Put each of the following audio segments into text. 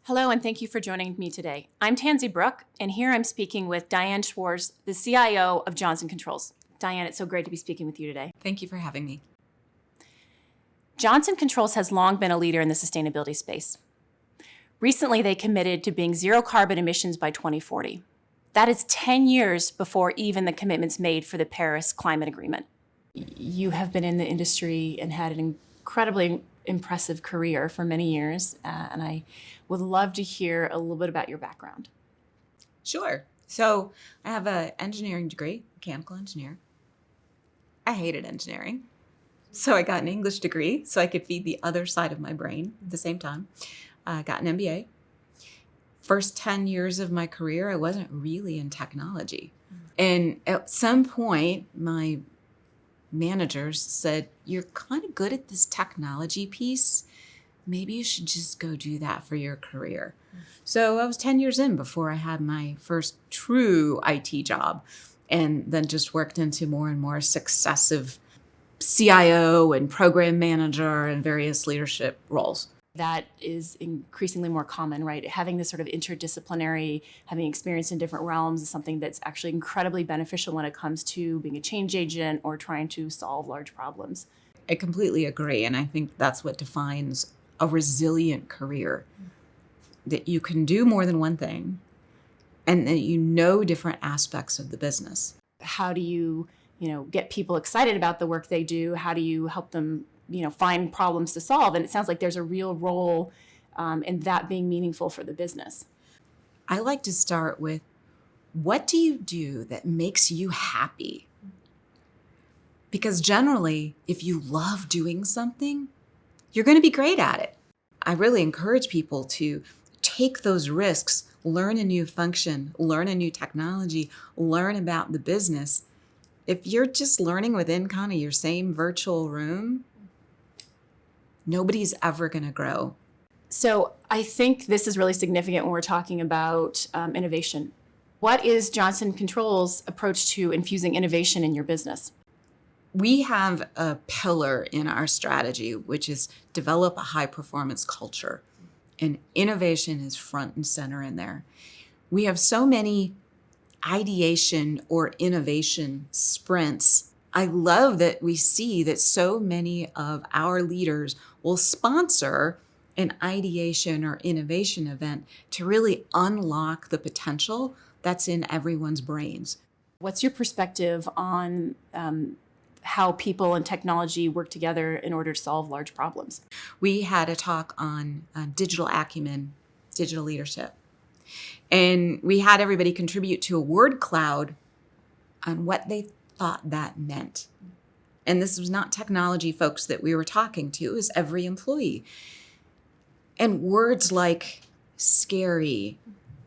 Hello, and thank you for joining me today. I'm Tansy Brooke, and here I'm speaking with Diane Schwartz, the CIO of Johnson Controls. Diane, it's so great to be speaking with you today. Thank you for having me. Johnson Controls has long been a leader in the sustainability space. Recently, they committed to being zero carbon emissions by 2040. That is 10 years before even the commitments made for the Paris Climate Agreement. You have been in the industry and had an incredibly impressive career for many years, and I would love to hear a little bit about your background. Sure. So I have an engineering degree, mechanical engineer. I hated engineering. So I got an English degree so I could feed the other side of my brain at the same time. I got an MBA. First 10 years of my career, I wasn't really in technology. And at some point, my managers said, "You're kind of good at this technology piece. Maybe you should just go do that for your career." So I was 10 years in before I had my first true IT job, and then just worked into more and more successive CIO and program manager and various leadership roles. That is increasingly more common, right? Having this sort of interdisciplinary, having experience in different realms is something that's actually incredibly beneficial when it comes to being a change agent or trying to solve large problems. I completely agree. And I think that's what defines a resilient career, that you can do more than one thing and that you know different aspects of the business. How do you, get people excited about the work they do? How do you help them, find problems to solve? And it sounds like there's a real role in that being meaningful for the business. I like to start with, what do you do that makes you happy? Because generally, if you love doing something, you're going to be great at it. I really encourage people to take those risks, learn a new function, learn a new technology, learn about the business. If you're just learning within kind of your same virtual room, nobody's ever going to grow. So I think this is really significant when we're talking about innovation. What is Johnson Controls' approach to infusing innovation in your business? We have a pillar in our strategy, which is develop a high-performance culture. And innovation is front and center in there. We have so many ideation or innovation sprints. I love that we see that so many of our leaders will sponsor an ideation or innovation event to really unlock the potential that's in everyone's brains. What's your perspective on how people and technology work together in order to solve large problems? We had a talk on digital acumen, digital leadership. And we had everybody contribute to a word cloud on what they thought that meant. And this was not technology folks that we were talking to, it was every employee. And words like scary,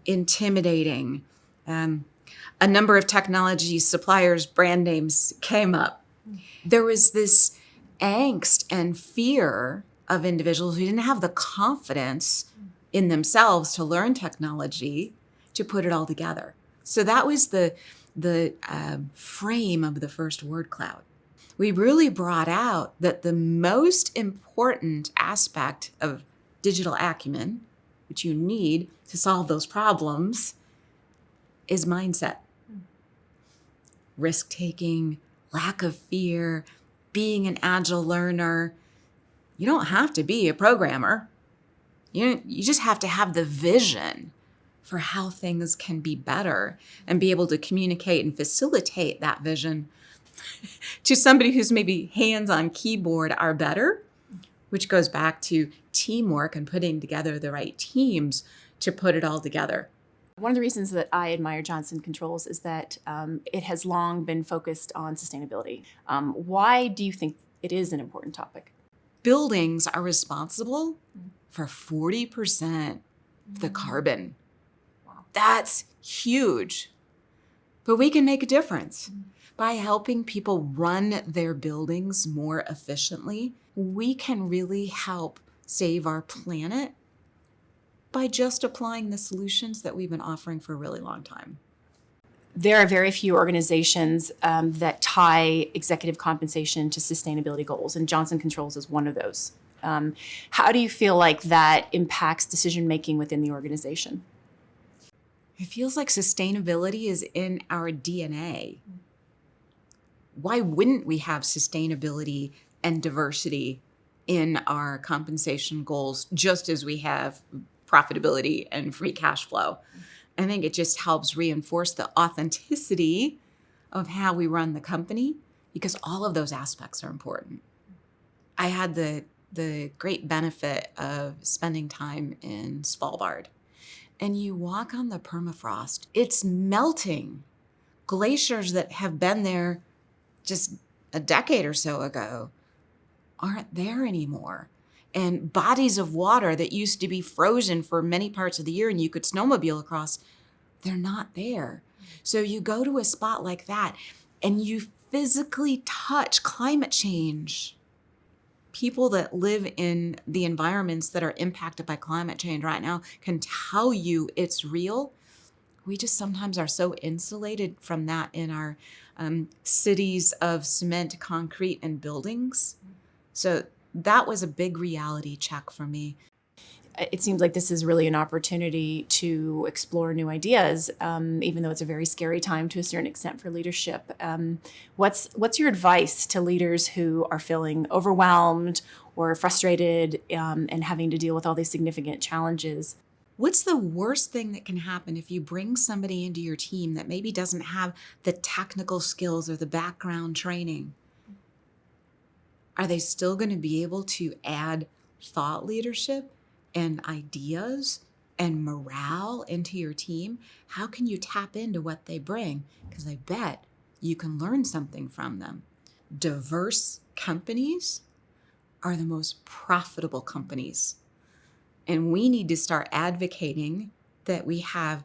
intimidating, a number of technology suppliers' brand names came up. There was this angst and fear of individuals who didn't have the confidence in themselves to learn technology to put it all together. So that was the frame of the first word cloud. We really brought out that the most important aspect of digital acumen, which you need to solve those problems, is mindset. Risk-taking, lack of fear, being an agile learner. You don't have to be a programmer. You just have to have the vision for how things can be better and be able to communicate and facilitate that vision to somebody who's maybe hands on keyboard are better, which goes back to teamwork and putting together the right teams to put it all together. One of the reasons that I admire Johnson Controls is that it has long been focused on sustainability. Why do you think it is an important topic? Buildings are responsible for 40% of the carbon. Wow. That's huge. But we can make a difference. By helping people run their buildings more efficiently, we can really help save our planet by just applying the solutions that we've been offering for a really long time. There are very few organizations that tie executive compensation to sustainability goals, and Johnson Controls is one of those. How do you feel like that impacts decision-making within the organization? It feels like sustainability is in our DNA. Why wouldn't we have sustainability and diversity in our compensation goals, just as we have profitability and free cash flow? I think it just helps reinforce the authenticity of how we run the company, because all of those aspects are important. I had the great benefit of spending time in Svalbard, and you walk on the permafrost. It's melting. Glaciers that have been there just a decade or so ago aren't there anymore. And bodies of water that used to be frozen for many parts of the year and you could snowmobile across, they're not there. So you go to a spot like that and you physically touch climate change. People that live in the environments that are impacted by climate change right now can tell you it's real. We just sometimes are so insulated from that in our cities of cement, concrete, and buildings. So that was a big reality check for me. It seems like this is really an opportunity to explore new ideas, even though it's a very scary time to a certain extent for leadership. What's your advice to leaders who are feeling overwhelmed or frustrated and having to deal with all these significant challenges? What's the worst thing that can happen if you bring somebody into your team that maybe doesn't have the technical skills or the background training? Are they still going to be able to add thought leadership and ideas and morale into your team? How can you tap into what they bring? Because I bet you can learn something from them. Diverse companies are the most profitable companies. And we need to start advocating that we have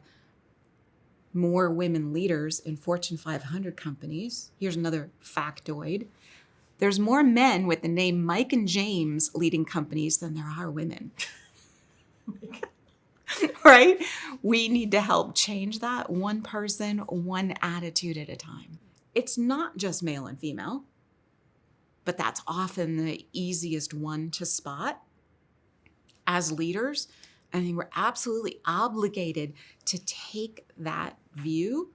more women leaders in Fortune 500 companies. Here's another factoid. There's more men with the name Mike and James leading companies than there are women. Right? We need to help change that one person, one attitude at a time. It's not just male and female, but that's often the easiest one to spot. As leaders, I think we're absolutely obligated to take that view.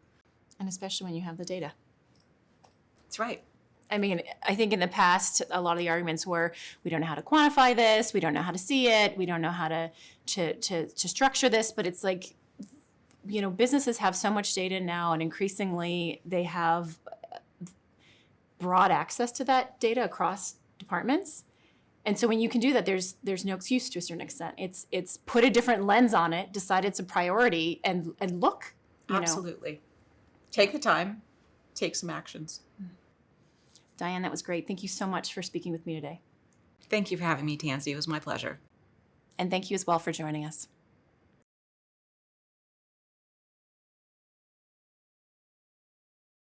And especially when you have the data. That's right. I mean, I think in the past, a lot of the arguments were, we don't know how to quantify this, we don't know how to see it, we don't know how to structure this, but it's like, businesses have so much data now, and increasingly they have broad access to that data across departments. And so when you can do that, there's no excuse to a certain extent. It's put a different lens on it, decide it's a priority, and look. Absolutely. Take the time, take some actions. Diane, that was great. Thank you so much for speaking with me today. Thank you for having me, Tansy. It was my pleasure. And thank you as well for joining us.